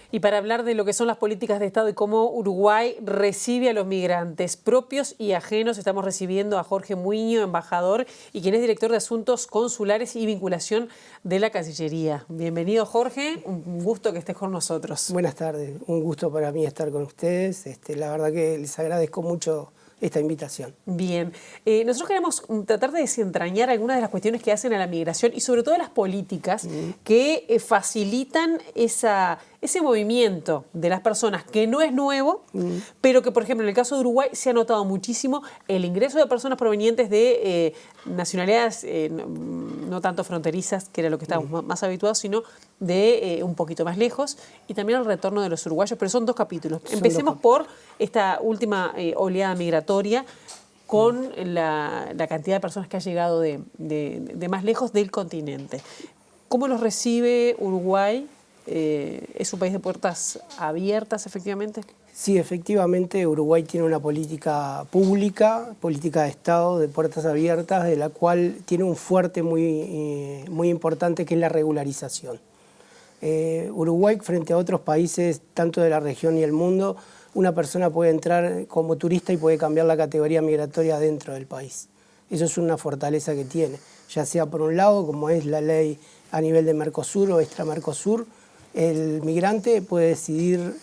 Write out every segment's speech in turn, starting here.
Y para hablar de lo que son las políticas de Estado y cómo Uruguay recibe a los migrantes propios y ajenos, estamos recibiendo a Jorge Muiño, embajador, y quien es director de Asuntos Consulares y Vinculación de la Cancillería. Bienvenido, Jorge, un gusto que estés con nosotros. Buenas tardes, un gusto para mí estar con ustedes. La verdad que les agradezco mucho esta invitación. Bien, nosotros queremos tratar de desentrañar algunas de las cuestiones que hacen a la migración y sobre todo las políticas que facilitan ese movimiento de las personas, que no es nuevo, pero que, por ejemplo, en el caso de Uruguay se ha notado muchísimo el ingreso de personas provenientes de nacionalidades no tanto fronterizas, que era lo que estábamos más habituados, sino de un poquito más lejos, y también el retorno de los uruguayos, pero son dos capítulos. Empecemos por esta última oleada migratoria con la cantidad de personas que ha llegado de más lejos del continente. ¿Cómo los recibe Uruguay? ¿Es un país de puertas abiertas, efectivamente? Sí, efectivamente, Uruguay tiene una política pública, política de Estado, de puertas abiertas, de la cual tiene un fuerte muy importante, que es la regularización. Uruguay, frente a otros países, tanto de la región y el mundo, una persona puede entrar como turista y puede cambiar la categoría migratoria dentro del país. Eso es una fortaleza que tiene, ya sea por un lado, como es la ley a nivel de Mercosur o extra-Mercosur. El migrante puede decidir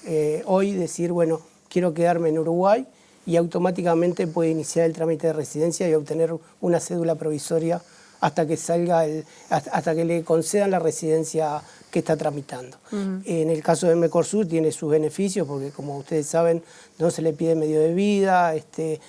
hoy, bueno, quiero quedarme en Uruguay, y automáticamente puede iniciar el trámite de residencia y obtener una cédula provisoria hasta que hasta que le concedan la residencia que está tramitando. En el caso de Mercosur tiene sus beneficios porque, como ustedes saben, no se le pide medio de vida,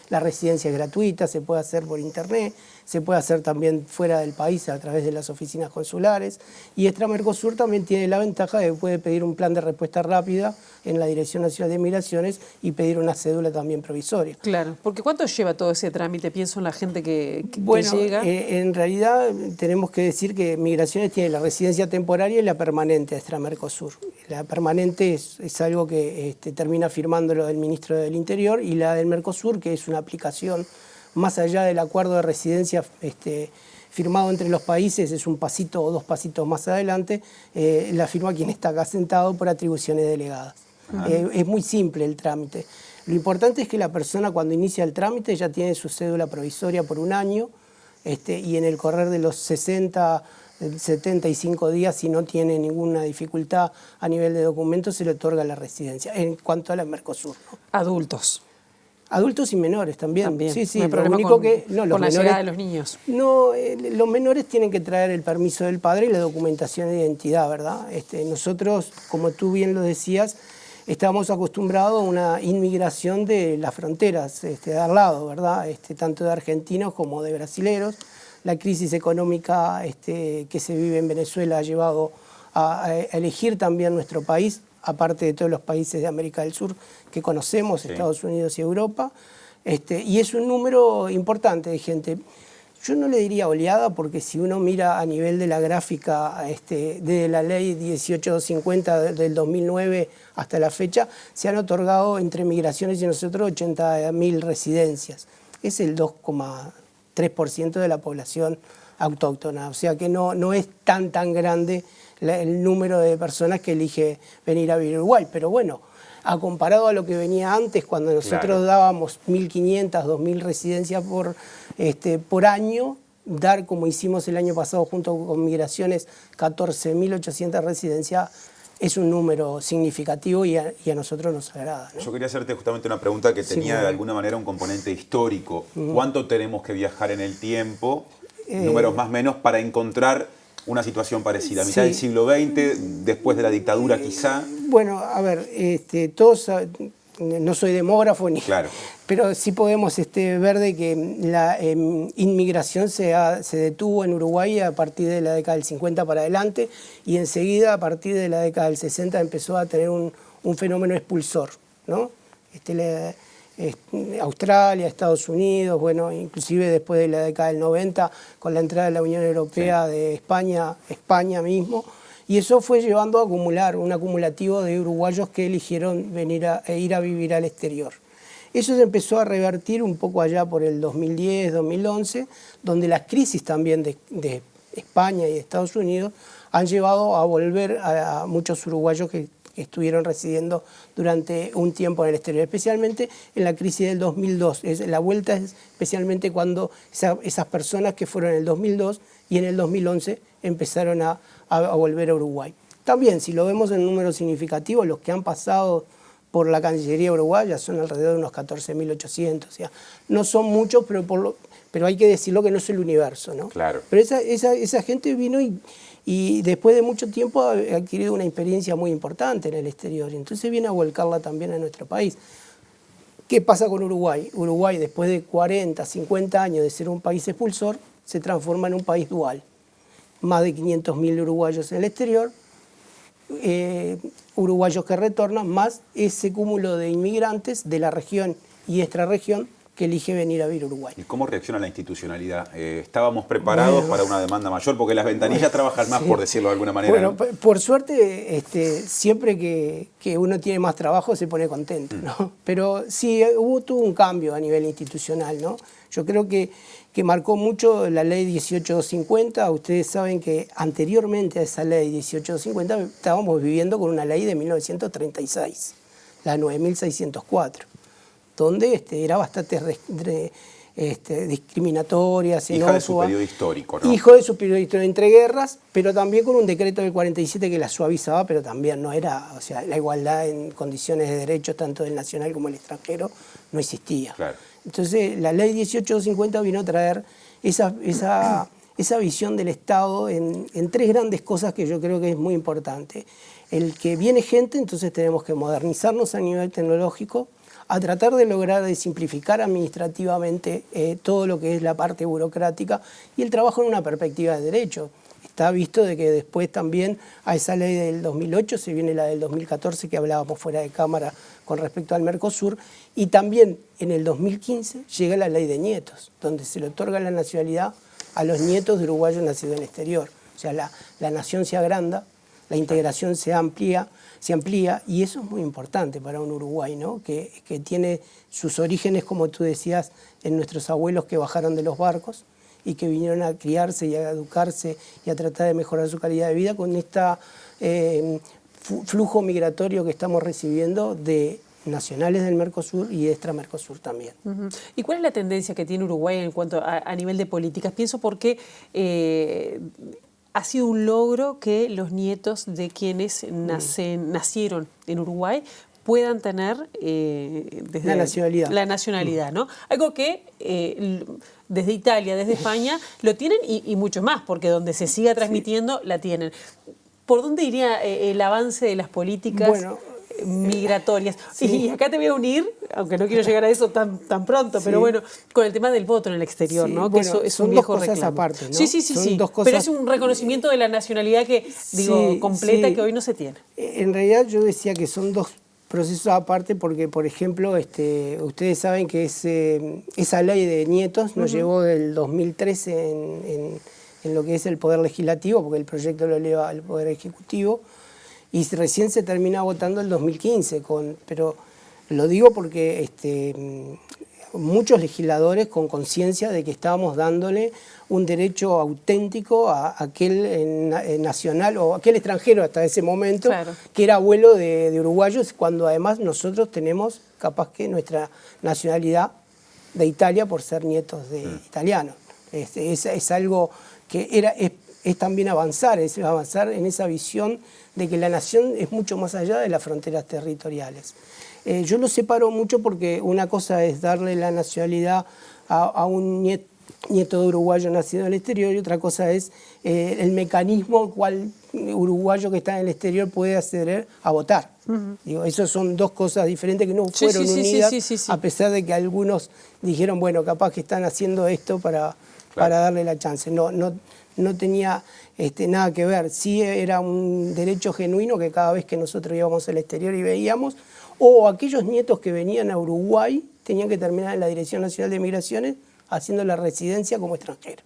la residencia es gratuita, se puede hacer por internet, se puede hacer también fuera del país a través de las oficinas consulares, y Extra Mercosur también tiene la ventaja de que puede pedir un plan de respuesta rápida en la Dirección Nacional de Migraciones y pedir una cédula también provisoria. Claro, porque ¿cuánto lleva todo ese trámite? Pienso en la gente que llega. En realidad tenemos que decir que Migraciones tiene la residencia temporaria y la permanente Extra Mercosur. La permanente es algo que termina firmándolo el ministro del Interior, y la del Mercosur, que es una aplicación más allá del acuerdo de residencia firmado entre los países, es un pasito o dos pasitos más adelante, la firma quien está acá sentado por atribuciones delegadas. Es muy simple el trámite. Lo importante es que la persona, cuando inicia el trámite, ya tiene su cédula provisoria por un año, y en el correr de los 75 días, si no tiene ninguna dificultad a nivel de documentos, se le otorga la residencia. En cuanto a la Mercosur, ¿no? Adultos. Adultos y menores también. Sí, no hay problema con la llegada de los niños. No, los menores tienen que traer el permiso del padre y la documentación de identidad, ¿verdad? Nosotros, como tú bien lo decías, estábamos acostumbrados a una inmigración de las fronteras, de al lado, ¿verdad? Tanto de argentinos como de brasileros. La crisis económica que se vive en Venezuela ha llevado a elegir también nuestro país, aparte de todos los países de América del Sur que conocemos, sí, Estados Unidos y Europa, y es un número importante de gente. Yo no le diría oleada, porque si uno mira a nivel de la gráfica de la ley 18250 del 2009 hasta la fecha, se han otorgado entre Migraciones y nosotros 80.000 residencias. Es el 2,3% de la población autóctona, o sea que no es tan grande el número de personas que elige venir a vivir a Uruguay, pero bueno, comparado a lo que venía antes, cuando nosotros dábamos 1.500, 2.000 residencias por año, dar, como hicimos el año pasado junto con Migraciones, 14.800 residencias, es un número significativo y a nosotros nos agrada, ¿no? Yo quería hacerte justamente una pregunta que tenía de alguna manera un componente histórico. ¿Cuánto tenemos que viajar en el tiempo, números más o menos, para encontrar una situación parecida? ¿A mitad del siglo XX, después de la dictadura quizá? Bueno, a ver, todos, no soy demógrafo, pero sí podemos ver de que la inmigración se detuvo en Uruguay a partir de la década del 50 para adelante, y enseguida a partir de la década del 60 empezó a tener un fenómeno expulsor, ¿no? Australia, Estados Unidos, bueno, inclusive después de la década del 90, con la entrada de la Unión Europea, de España mismo, y eso fue llevando a acumular, un acumulativo de uruguayos que eligieron ir a vivir al exterior. Eso se empezó a revertir un poco allá por el 2010, 2011, donde las crisis también de España y de Estados Unidos han llevado a volver a muchos uruguayos que que estuvieron residiendo durante un tiempo en el exterior, especialmente en la crisis del 2002. La vuelta es especialmente cuando esas personas que fueron en el 2002 y en el 2011 empezaron a volver a Uruguay. También, si lo vemos en números significativos, los que han pasado por la Cancillería uruguaya son alrededor de unos 14.800. O sea, no son muchos, pero hay que decirlo que no es el universo, ¿no? Claro. Pero esa gente vino y después de mucho tiempo ha adquirido una experiencia muy importante en el exterior. Y entonces viene a volcarla también a nuestro país. ¿Qué pasa con Uruguay? Uruguay, después de 40, 50 años de ser un país expulsor, se transforma en un país dual. Más de 500.000 uruguayos en el exterior, uruguayos que retornan, más ese cúmulo de inmigrantes de la región y extrarregión que elige venir a vivir a Uruguay. ¿Y cómo reacciona la institucionalidad? ¿Estábamos preparados para una demanda mayor? Porque las ventanillas trabajan más, por decirlo de alguna manera. Bueno, ¿no? por suerte, siempre que uno tiene más trabajo se pone contento, ¿no? Pero sí, tuvo un cambio a nivel institucional, ¿no? Yo creo que marcó mucho la ley 18250. Ustedes saben que anteriormente a esa ley 18250 estábamos viviendo con una ley de 1936, la 9604. Donde era bastante discriminatoria, xenófoba. Hija de su periodo histórico, ¿no? Hijo de su periodo histórico entre guerras, pero también con un decreto del 47 que la suavizaba, pero también no era, o sea, la igualdad en condiciones de derechos, tanto del nacional como del extranjero, no existía. Claro. Entonces, la ley 18250 vino a traer esa visión del Estado en tres grandes cosas que yo creo que es muy importante. El que viene gente, entonces tenemos que modernizarnos a nivel tecnológico, a tratar de lograr de simplificar administrativamente todo lo que es la parte burocrática y el trabajo en una perspectiva de derecho. Está visto de que después también a esa ley del 2008 se viene la del 2014 que hablábamos fuera de cámara con respecto al Mercosur, y también en el 2015 llega la ley de nietos, donde se le otorga la nacionalidad a los nietos de uruguayos nacidos en el exterior. O sea, la nación se agranda, la integración se amplía, y eso es muy importante para un Uruguay, ¿no? que tiene sus orígenes, como tú decías, en nuestros abuelos que bajaron de los barcos y que vinieron a criarse y a educarse y a tratar de mejorar su calidad de vida con este flujo migratorio que estamos recibiendo de nacionales del Mercosur y extra Mercosur también. Uh-huh. ¿Y cuál es la tendencia que tiene Uruguay en cuanto a nivel de políticas? Pienso porque ha sido un logro que los nietos de quienes nacieron en Uruguay puedan tener la nacionalidad. La nacionalidad, ¿no? Algo que desde Italia, desde España, lo tienen y mucho más, porque donde se siga transmitiendo, la tienen. ¿Por dónde iría el avance de las políticas migratorias? Sí. Y acá te voy a unir, aunque no quiero llegar a eso tan pronto, pero bueno, con el tema del voto en el exterior, ¿no? Que eso es un viejo reclamo. Son dos cosas aparte, ¿no? Sí. Pero es un reconocimiento de la nacionalidad que, completa, que hoy no se tiene. En realidad yo decía que son dos procesos aparte porque, por ejemplo, ustedes saben que esa ley de nietos nos llevó del 2013 en lo que es el Poder Legislativo, porque el proyecto lo eleva al Poder Ejecutivo, y recién se termina votando el 2015, pero lo digo porque muchos legisladores con conciencia de que estábamos dándole un derecho auténtico a aquel nacional o aquel extranjero hasta ese momento, claro, que era abuelo de uruguayos, cuando además nosotros tenemos capaz que nuestra nacionalidad de Italia por ser nietos de italianos. Es algo que es también avanzar en esa visión de que la nación es mucho más allá de las fronteras territoriales. Yo lo separo mucho porque una cosa es darle la nacionalidad a un nieto de uruguayo nacido en el exterior y otra cosa es el mecanismo cual uruguayo que está en el exterior puede acceder a votar. Digo, esas son dos cosas diferentes que no fueron unidas, a pesar de que algunos dijeron, bueno, capaz que están haciendo esto para darle la chance. No tenía nada que ver. Sí era un derecho genuino que cada vez que nosotros íbamos al exterior y veíamos, o aquellos nietos que venían a Uruguay tenían que terminar en la Dirección Nacional de Migraciones haciendo la residencia como extranjero.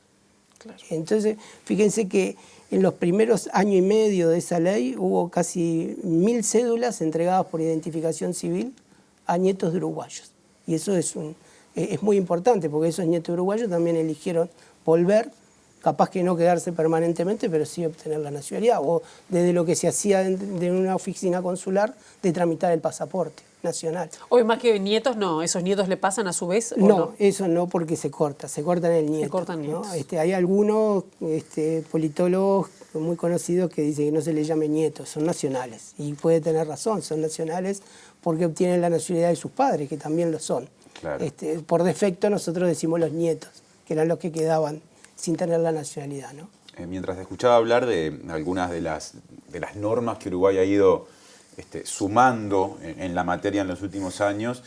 Claro. Entonces, fíjense que en los primeros año y medio de esa ley hubo casi 1000 cédulas entregadas por identificación civil a nietos de uruguayos. Y eso es muy importante porque esos nietos uruguayos también eligieron volver capaz que no quedarse permanentemente, pero sí obtener la nacionalidad, o desde lo que se hacía de una oficina consular, de tramitar el pasaporte nacional. Hoy más que nietos, no, ¿esos nietos le pasan a su vez? No, eso no, porque se cortan el nieto. Se cortan nietos. ¿no? Hay algunos politólogos muy conocidos que dicen que no se les llame nietos, son nacionales. Y puede tener razón, son nacionales porque obtienen la nacionalidad de sus padres, que también lo son. Claro. Por defecto nosotros decimos los nietos, que eran los que quedaban sin tener la nacionalidad, ¿no? Mientras te escuchaba hablar de algunas de las normas que Uruguay ha ido sumando en la materia en los últimos años,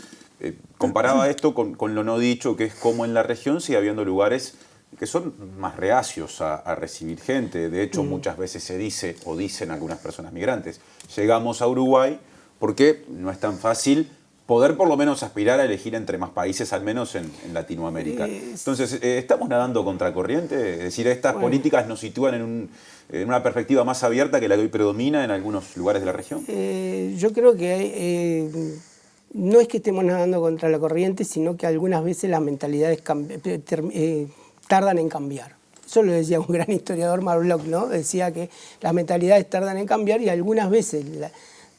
comparaba esto con lo no dicho, que es como en la región sigue habiendo lugares que son más reacios a recibir gente. De hecho, muchas veces se dice, o dicen algunas personas migrantes, llegamos a Uruguay porque no es tan fácil poder por lo menos aspirar a elegir entre más países, al menos en Latinoamérica. Entonces, ¿estamos nadando contracorriente? Es decir, estas políticas nos sitúan en una perspectiva más abierta que la que hoy predomina en algunos lugares de la región. Yo creo que no es que estemos nadando contra la corriente, sino que algunas veces las mentalidades tardan en cambiar. Eso lo decía un gran historiador, Marlock, ¿no? Decía que las mentalidades tardan en cambiar y algunas veces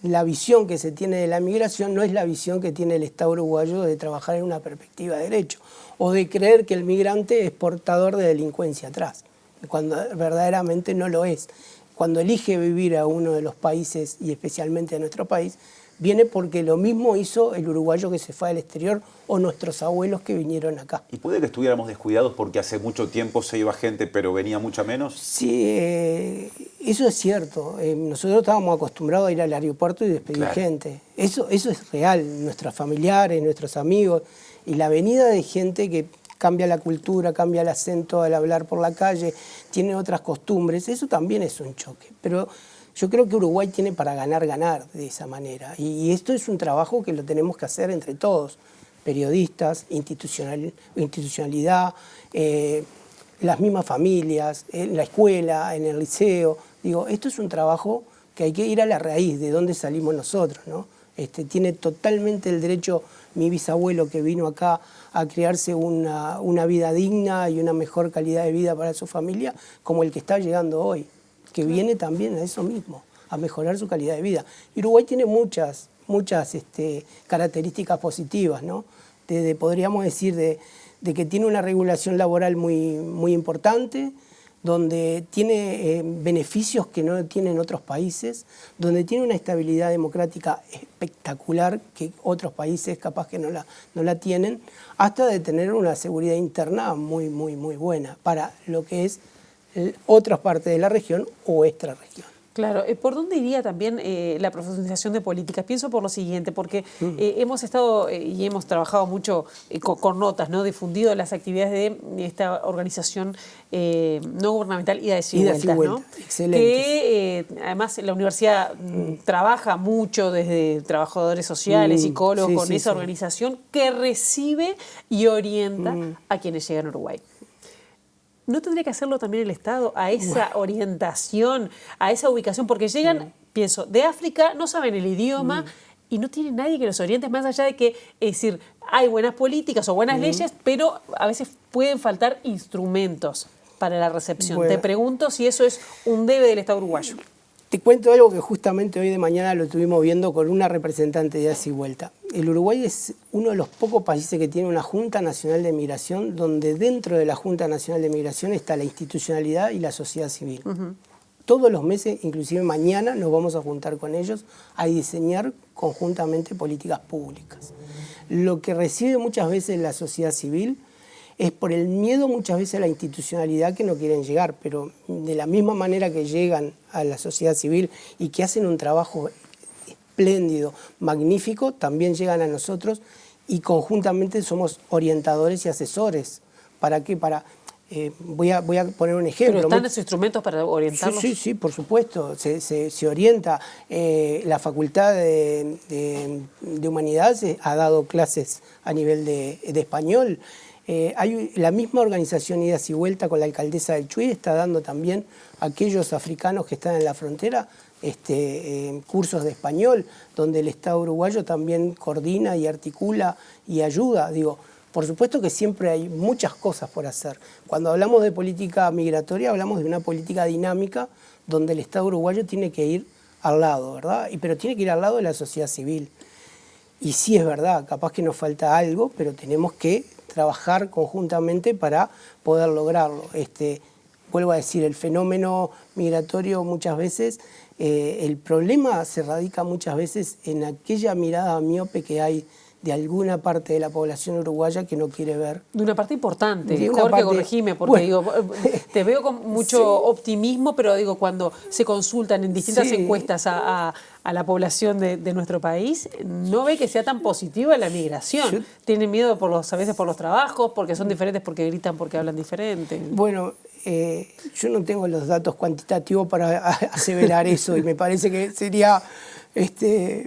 la visión que se tiene de la migración no es la visión que tiene el Estado uruguayo de trabajar en una perspectiva de derecho o de creer que el migrante es portador de delincuencia atrás, cuando verdaderamente no lo es. Cuando elige vivir a uno de los países, y especialmente a nuestro país, viene porque lo mismo hizo el uruguayo que se fue al exterior o nuestros abuelos que vinieron acá. ¿Y puede que estuviéramos descuidados porque hace mucho tiempo se iba gente pero venía mucha menos? Sí, eso es cierto. Nosotros estábamos acostumbrados a ir al aeropuerto y despedir gente. Eso es real. Nuestros familiares, nuestros amigos y la venida de gente que cambia la cultura, cambia el acento al hablar por la calle, tiene otras costumbres, eso también es un choque. Pero yo creo que Uruguay tiene para ganar de esa manera. Y esto es un trabajo que lo tenemos que hacer entre todos, periodistas, institucionalidad, las mismas familias, en la escuela, en el liceo. Digo, esto es un trabajo que hay que ir a la raíz de dónde salimos nosotros, ¿no? Tiene totalmente el derecho mi bisabuelo que vino acá a crearse una vida digna y una mejor calidad de vida para su familia, como el que está llegando hoy, que viene también a eso mismo, a mejorar su calidad de vida. Y Uruguay tiene muchas características positivas, ¿no? Podríamos decir de que tiene una regulación laboral muy importante, donde tiene beneficios que no tienen otros países, donde tiene una estabilidad democrática espectacular que otros países capaz que no la tienen, hasta de tener una seguridad interna muy buena para lo que es otras partes de la región o extra región. Claro, ¿por dónde iría también la profundización de políticas? Pienso por lo siguiente, porque hemos estado y hemos trabajado mucho con notas, ¿no? Difundido las actividades de esta organización no gubernamental Idas y Vueltas, ¿no? Excelente. Que además la universidad trabaja mucho desde trabajadores sociales, psicólogos, con esa organización que recibe y orienta a quienes llegan a Uruguay. ¿No tendría que hacerlo también el Estado a esa orientación, a esa ubicación? Porque llegan, pienso, de África, no saben el idioma y no tienen nadie que los oriente, más allá de que, es decir, hay buenas políticas o buenas leyes, pero a veces pueden faltar instrumentos para la recepción. Te pregunto si eso es un debe del Estado uruguayo. Te cuento algo que justamente hoy de mañana lo estuvimos viendo con una representante de Idas y Vueltas. El Uruguay es uno de los pocos países que tiene una Junta Nacional de Migración, donde dentro de la Junta Nacional de Migración está la institucionalidad y la sociedad civil. Todos los meses, inclusive mañana, nos vamos a juntar con ellos a diseñar conjuntamente políticas públicas. Lo que recibe muchas veces la sociedad civil es por el miedo muchas veces a la institucionalidad que no quieren llegar, pero de la misma manera que llegan a la sociedad civil y que hacen un trabajo espléndido, magnífico, también llegan a nosotros y conjuntamente somos orientadores y asesores. ¿Para qué? Voy a poner un ejemplo. ¿Pero están esos instrumentos para orientarlos? Sí, por supuesto. Se orienta. La Facultad de Humanidades ha dado clases a nivel de español. Hay la misma organización Idas y Vueltas con la alcaldesa del Chuy está dando también a aquellos africanos que están en la frontera cursos de español, donde el Estado uruguayo también coordina y articula y ayuda. Digo, Por supuesto que siempre hay muchas cosas por hacer. Cuando hablamos de política migratoria, hablamos de una política dinámica donde el Estado uruguayo tiene que ir al lado, ¿verdad? Pero tiene que ir al lado de la sociedad civil. Y sí es verdad, capaz que nos falta algo, pero tenemos que trabajar conjuntamente para poder lograrlo. Vuelvo a decir, el fenómeno migratorio muchas veces, el problema se radica muchas veces en aquella mirada miope que hay de alguna parte de la población uruguaya que no quiere ver. De una parte importante, De una Jorge, parte, corregime, porque bueno, te veo con mucho sí, optimismo, pero digo, cuando se consultan en distintas sí, encuestas a la población de nuestro país, no ve que sea tan positiva la migración. Tienen miedo a veces por los trabajos, porque son diferentes, porque gritan, porque hablan diferente. Bueno, yo no tengo los datos cuantitativos para aseverar eso y me parece que sería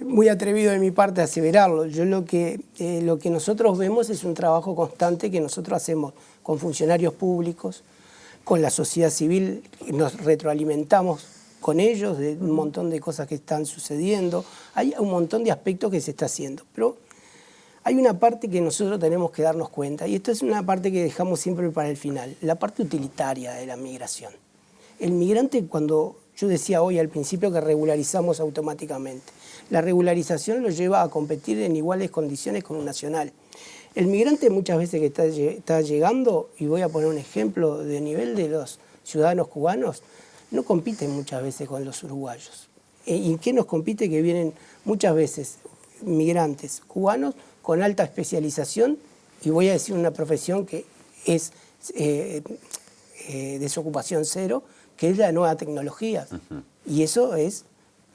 muy atrevido de mi parte aseverarlo. Yo lo que nosotros vemos es un trabajo constante que nosotros hacemos con funcionarios públicos, con la sociedad civil, nos retroalimentamos con ellos de un montón de cosas que están sucediendo. Hay un montón de aspectos que se está haciendo, pero hay una parte que nosotros tenemos que darnos cuenta, y esto es una parte que dejamos siempre para el final, la parte utilitaria de la migración. El migrante, cuando yo decía hoy al principio que regularizamos automáticamente, la regularización lo lleva a competir en iguales condiciones con un nacional. El migrante muchas veces que está llegando, y voy a poner un ejemplo de nivel de los ciudadanos cubanos, no compiten muchas veces con los uruguayos. ¿Y qué nos compite? Que vienen muchas veces migrantes cubanos con alta especialización, y voy a decir una profesión que es desocupación cero, que es la nueva tecnología. Y eso es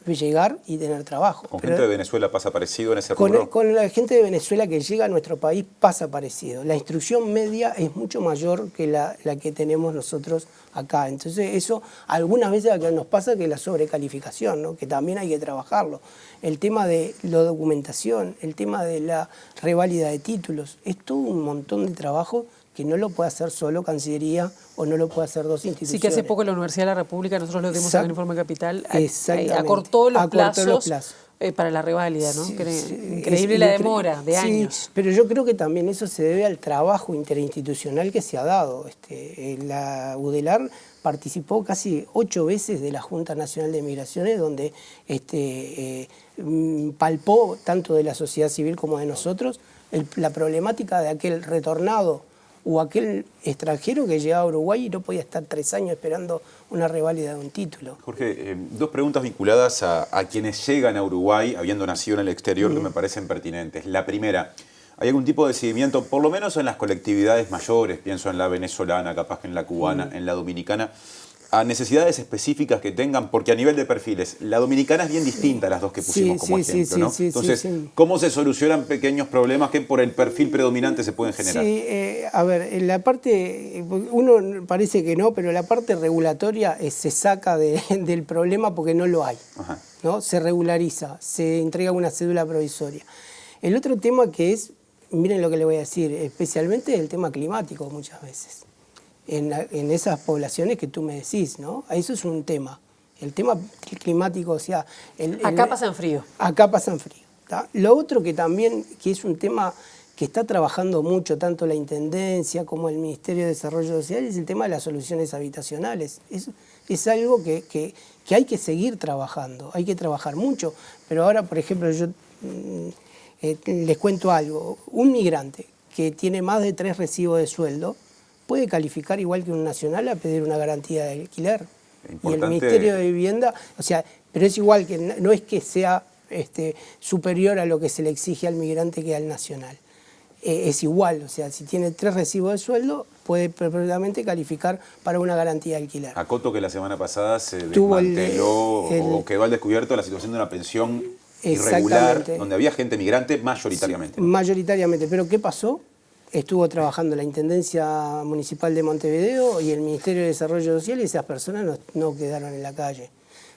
llegar y tener trabajo. ¿Con gente de Venezuela pasa parecido en ese rubro? Con la gente de Venezuela que llega a nuestro país pasa parecido. La instrucción media es mucho mayor que la que tenemos nosotros acá. Entonces eso algunas veces nos pasa que la sobrecalificación, ¿no? Que también hay que trabajarlo. El tema de la documentación, el tema de la reválida de títulos, es todo un montón de trabajo que no lo puede hacer solo Cancillería o no lo puede hacer dos instituciones. Sí, que hace poco la Universidad de la República, nosotros lo dimos en el Informe Capital, acortó los plazos para la reválida, ¿no? Sí, Increíble la demora de años. Sí, pero yo creo que también eso se debe al trabajo interinstitucional que se ha dado. La UDELAR participó casi 8 veces de la Junta Nacional de Migraciones, donde palpó tanto de la sociedad civil como de nosotros la problemática de aquel retornado o aquel extranjero que llegaba a Uruguay y no podía estar 3 años esperando una reválida de un título. Jorge, 2 preguntas vinculadas a quienes llegan a Uruguay habiendo nacido en el exterior que me parecen pertinentes. La primera, ¿hay algún tipo de seguimiento, por lo menos en las colectividades mayores, pienso en la venezolana, capaz que en la cubana, en la dominicana, a necesidades específicas que tengan? Porque a nivel de perfiles, la dominicana es bien distinta a las dos que pusimos como ejemplo, ¿no? Entonces, ¿cómo se solucionan pequeños problemas que por el perfil predominante se pueden generar? Sí, a ver, en la parte, uno parece que no, pero la parte regulatoria se saca del problema porque no lo hay, ¿no? Se regulariza, se entrega una cédula provisoria. El otro tema que es, miren lo que le voy a decir, especialmente el tema climático muchas veces. En esas poblaciones que tú me decís, ¿no? Eso es un tema. El tema climático, o sea... Acá pasan frío. Acá pasan frío. ¿Tá? Lo otro que también, que es un tema que está trabajando mucho, tanto la Intendencia como el Ministerio de Desarrollo Social, es el tema de las soluciones habitacionales. Es algo que hay que seguir trabajando, hay que trabajar mucho. Pero ahora, por ejemplo, yo les cuento algo. Un migrante que tiene más de 3 recibos de sueldo puede calificar igual que un nacional a pedir una garantía de alquiler. Y el Ministerio de Vivienda, o sea, pero es igual, que no es que sea superior a lo que se le exige al migrante que al nacional. Es igual, o sea, si tiene 3 recibos de sueldo, puede perfectamente calificar para una garantía de alquiler. Acoto que la semana pasada se desmanteló o quedó al descubierto la situación de una pensión irregular, donde había gente migrante mayoritariamente. Sí, mayoritariamente, pero ¿qué pasó? Estuvo trabajando la Intendencia Municipal de Montevideo y el Ministerio de Desarrollo Social y esas personas no quedaron en la calle.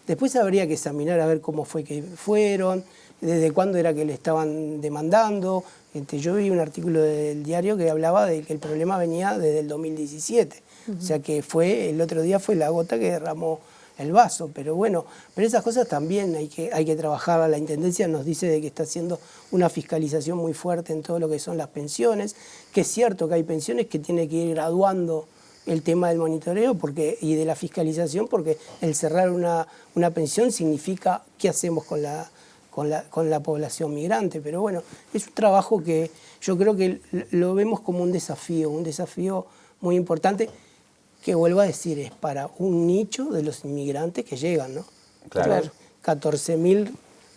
Después habría que examinar a ver cómo fue que fueron, desde cuándo era que le estaban demandando. Yo vi un artículo del diario que hablaba de que el problema venía desde el 2017. O sea que el otro día fue la gota que derramó el vaso, pero bueno, pero esas cosas también hay que trabajar. La Intendencia nos dice de que está haciendo una fiscalización muy fuerte en todo lo que son las pensiones, que es cierto que hay pensiones que tiene que ir graduando el tema del monitoreo y de la fiscalización, porque el cerrar una pensión significa qué hacemos con la población migrante. Pero bueno, es un trabajo que yo creo que lo vemos como un desafío muy importante, que vuelvo a decir, es para un nicho de los inmigrantes que llegan, ¿no? Claro. 14.000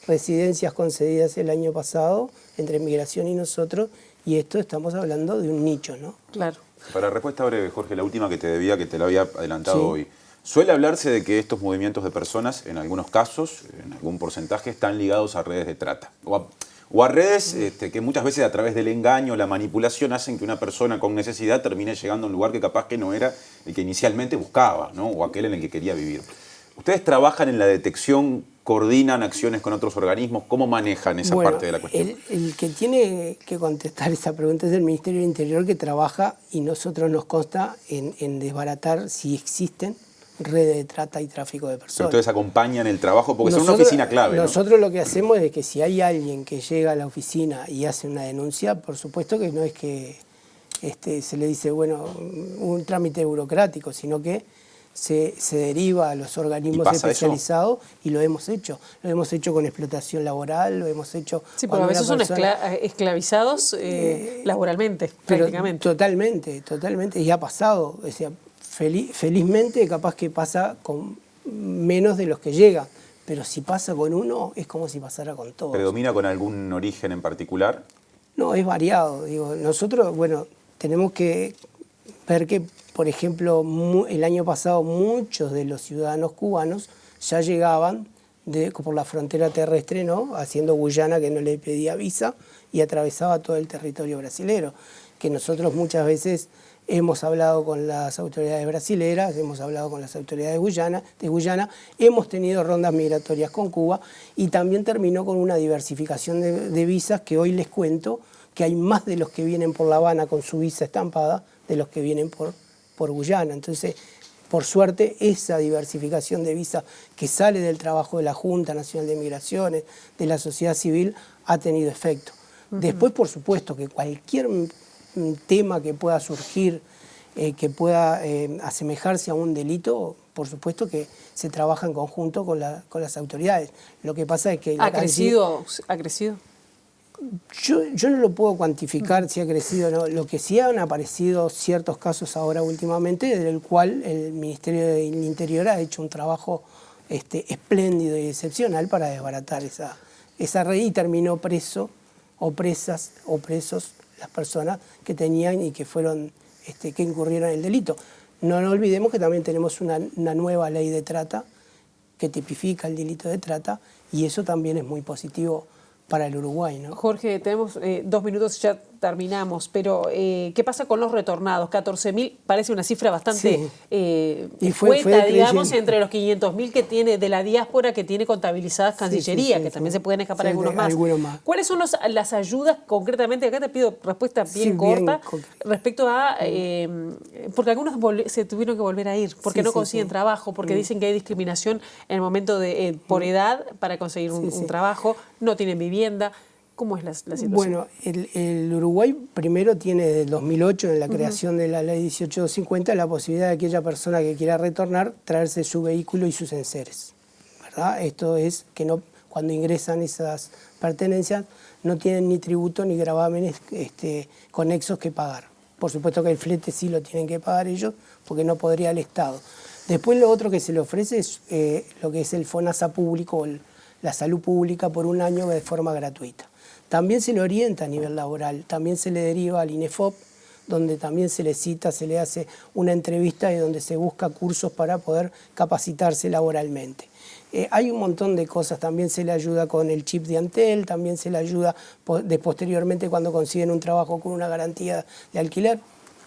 residencias concedidas el año pasado entre migración y nosotros, y esto estamos hablando de un nicho, ¿no? Claro. Para respuesta breve, Jorge, la última que te debía, que te la había adelantado Sí. hoy. Suele hablarse de que estos movimientos de personas, en algunos casos, en algún porcentaje, están ligados a redes de trata. O a redes que muchas veces a través del engaño, la manipulación, hacen que una persona con necesidad termine llegando a un lugar que capaz que no era el que inicialmente buscaba, ¿no? O aquel en el que quería vivir. ¿Ustedes trabajan en la detección, coordinan acciones con otros organismos? ¿Cómo manejan esa parte de la cuestión? El que tiene que contestar esa pregunta es el Ministerio del Interior, que trabaja, y nosotros nos consta en desbaratar si existen redes de trata y tráfico de Pero personas. ustedes acompañan el trabajo porque son una oficina clave, ¿no? Nosotros lo que hacemos es que si hay alguien que llega a la oficina y hace una denuncia, por supuesto que no es que se le dice, bueno, un trámite burocrático, sino que se deriva a los organismos especializados y lo hemos hecho. Lo hemos hecho con explotación laboral, lo hemos hecho... Sí, porque a veces son esclavizados laboralmente, prácticamente. Totalmente, y ha pasado. O sea, felizmente capaz que pasa con menos de los que llegan, pero si pasa con uno es como si pasara con todos. ¿Predomina con algún origen en particular? No, es variado. Digo, nosotros, bueno, tenemos que ver que, por ejemplo, el año pasado muchos de los ciudadanos cubanos ya llegaban por la frontera terrestre, ¿no? Haciendo Guyana, que no le pedía visa, y atravesaba todo el territorio brasilero, que nosotros muchas veces hemos hablado con las autoridades brasileras, hemos hablado con las autoridades de Guyana, hemos tenido rondas migratorias con Cuba, y también terminó con una diversificación de visas, que hoy les cuento que hay más de los que vienen por La Habana con su visa estampada de los que vienen por Guyana. Entonces, por suerte, esa diversificación de visas que sale del trabajo de la Junta Nacional de Migraciones, de la sociedad civil, ha tenido efecto. Después, por supuesto, que cualquier tema que pueda surgir, que pueda asemejarse a un delito, por supuesto que se trabaja en conjunto con las autoridades. Lo que pasa es que... ¿Ha crecido? Yo no lo puedo cuantificar si ha crecido o no. Lo que sí han aparecido ciertos casos ahora últimamente, del cual el Ministerio del Interior ha hecho un trabajo espléndido y excepcional para desbaratar esa red, y terminó preso o presas o presos las personas que tenían y que fueron que incurrieron en el delito. No nos olvidemos que también tenemos una nueva ley de trata que tipifica el delito de trata, y eso también es muy positivo para el Uruguay, ¿no? Jorge, tenemos 2 minutos y ya terminamos, pero ¿qué pasa con los retornados? 14.000 parece una cifra bastante escueta, digamos, entre los 500.000 que tiene de la diáspora que tiene contabilizadas Cancillería, que también se pueden escapar algunos más. ¿Cuáles son las ayudas concretamente? Acá te pido respuesta bien corta respecto a... porque algunos se tuvieron que volver a ir, porque no consiguen trabajo, porque dicen que hay discriminación en el momento de por edad para conseguir un trabajo, no tienen vivienda. ¿Cómo es la situación? Bueno, el Uruguay primero tiene desde el 2008, en la creación de la ley 18250, la posibilidad de aquella persona que quiera retornar, traerse su vehículo y sus enseres, ¿verdad? Esto es que no, cuando ingresan esas pertenencias no tienen ni tributo ni gravámenes conexos que pagar. Por supuesto que el flete sí lo tienen que pagar ellos, porque no podría el Estado. Después lo otro que se le ofrece es lo que es el FONASA público, o la salud pública, por un año de forma gratuita. También se le orienta a nivel laboral, también se le deriva al INEFOP, donde también se le cita, se le hace una entrevista y donde se busca cursos para poder capacitarse laboralmente. Hay un montón de cosas, también se le ayuda con el chip de Antel, también se le ayuda posteriormente cuando consiguen un trabajo con una garantía de alquiler.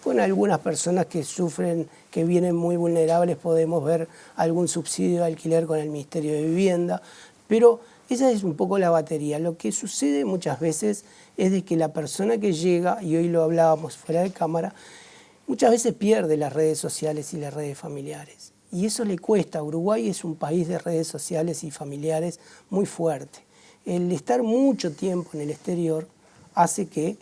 Con algunas personas que sufren, que vienen muy vulnerables, podemos ver algún subsidio de alquiler con el Ministerio de Vivienda, pero esa es un poco la batería. Lo que sucede muchas veces es de que la persona que llega, y hoy lo hablábamos fuera de cámara, muchas veces pierde las redes sociales y las redes familiares. Y eso le cuesta. Uruguay es un país de redes sociales y familiares muy fuerte. El estar mucho tiempo en el exterior hace que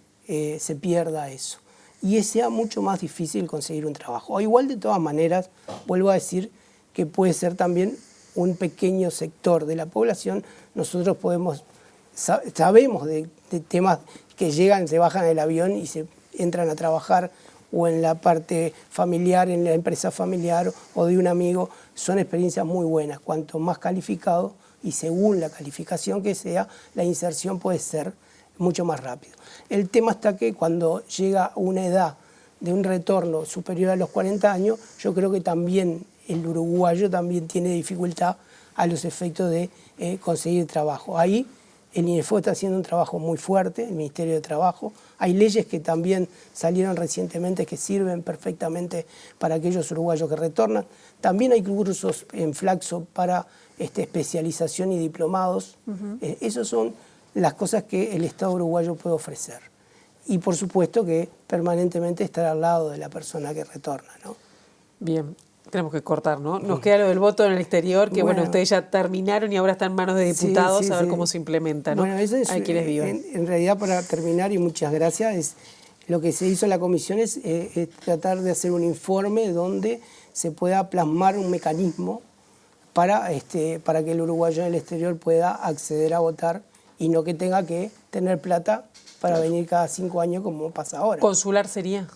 se pierda eso. Y sea mucho más difícil conseguir un trabajo. O igual, de todas maneras, vuelvo a decir que puede ser también un pequeño sector de la población. Nosotros sabemos de temas que llegan, se bajan del avión y se entran a trabajar o en la parte familiar, en la empresa familiar o de un amigo. Son experiencias muy buenas. Cuanto más calificado y según la calificación que sea, la inserción puede ser mucho más rápido. El tema está que cuando llega una edad de un retorno superior a los 40 años, yo creo que también el uruguayo también tiene dificultad a los efectos de conseguir trabajo. Ahí el INEFO está haciendo un trabajo muy fuerte, el Ministerio de Trabajo. Hay leyes que también salieron recientemente que sirven perfectamente para aquellos uruguayos que retornan. También hay cursos en Flaxo para especialización y diplomados. Esas son las cosas que el Estado uruguayo puede ofrecer. Y por supuesto que permanentemente estar al lado de la persona que retorna, ¿no? Bien, tenemos que cortar, ¿no? Nos queda lo del voto en el exterior, que bueno, ustedes ya terminaron y ahora está en manos de diputados, sí, a ver sí. cómo se implementa, ¿no? Bueno, eso es, a quienes vivan. En realidad, para terminar, y muchas gracias, lo que se hizo en la comisión es tratar de hacer un informe donde se pueda plasmar un mecanismo para que el uruguayo en el exterior pueda acceder a votar y no que tenga que tener plata para venir cada 5 años como pasa ahora. ¿Consular sería?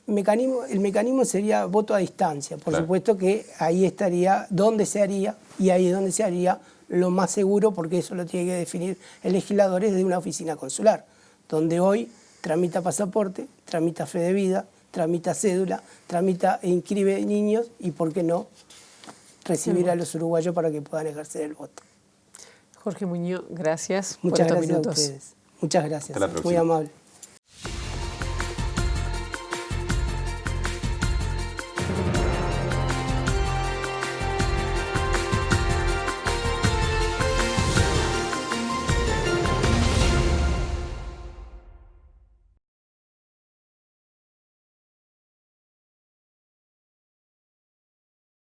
El mecanismo sería voto a distancia. Por supuesto que ahí estaría dónde se haría, y ahí es donde se haría lo más seguro, porque eso lo tiene que definir el legislador, es de una oficina consular, donde hoy tramita pasaporte, tramita fe de vida, tramita cédula, tramita e inscribe niños y, ¿por qué no?, recibir a los uruguayos para que puedan ejercer el voto. Jorge Muñoz, gracias Muchas por estos gracias minutos. a ustedes. Muchas gracias. Hasta la próxima. Muy amable.